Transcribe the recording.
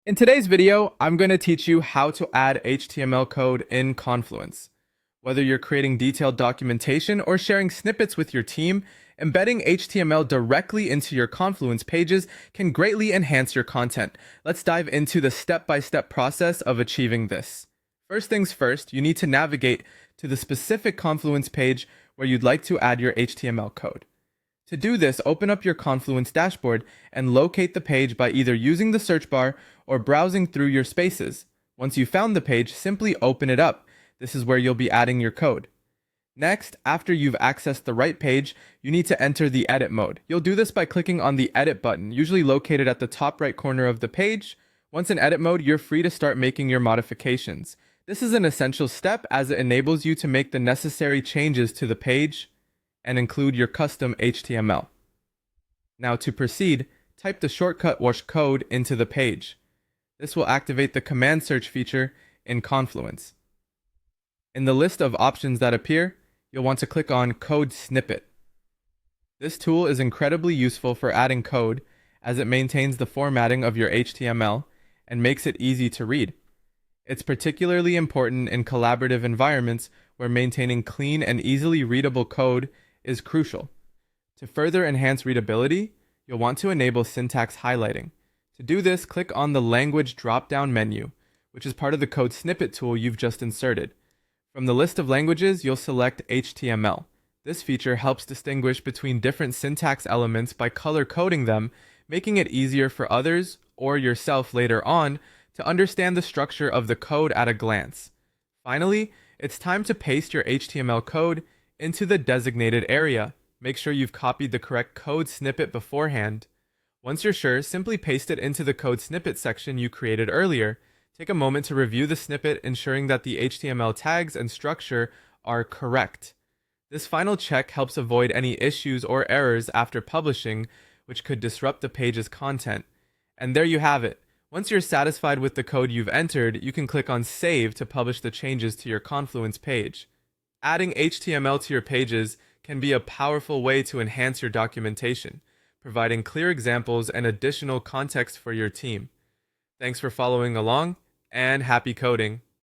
In today's video, I'm going to teach you how to add HTML code in Confluence. Whether you're creating detailed documentation or sharing snippets with your team, embedding HTML directly into your Confluence pages can greatly enhance your content. Let's dive into the step-by-step process of achieving this. First things first, you need to navigate to the specific Confluence page where you'd like to add your HTML code. To do this, open up your Confluence dashboard and locate the page by either using the search bar or browsing through your spaces. Once you've found the page, simply open it up. This is where you'll be adding your code. Next, after you've accessed the right page, you need to enter the edit mode. You'll do this by clicking on the edit button, usually located at the top right corner of the page. Once in edit mode, you're free to start making your modifications. This is an essential step as it enables you to make the necessary changes to the page and include your custom HTML. Now to proceed, type the shortcut wash code into the page. This will activate the command search feature in Confluence. In the list of options that appear, you'll want to click on Code Snippet. This tool is incredibly useful for adding code as it maintains the formatting of your HTML and makes it easy to read. It's particularly important in collaborative environments where maintaining clean and easily readable code is crucial. To further enhance readability, you'll want to enable syntax highlighting. To do this, click on the Language drop-down menu, which is part of the Code Snippet tool you've just inserted. From the list of languages, you'll select HTML. This feature helps distinguish between different syntax elements by color coding them, making it easier for others, or yourself later on, to understand the structure of the code at a glance. Finally, it's time to paste your HTML code into the designated area. Make sure you've copied the correct code snippet beforehand. Once you're sure, simply paste it into the code snippet section you created earlier. Take a moment to review the snippet, ensuring that the HTML tags and structure are correct. This final check helps avoid any issues or errors after publishing, which could disrupt the page's content. And there you have it. Once you're satisfied with the code you've entered, you can click on Save to publish the changes to your Confluence page. Adding HTML to your pages can be a powerful way to enhance your documentation, providing clear examples and additional context for your team. Thanks for following along, and happy coding!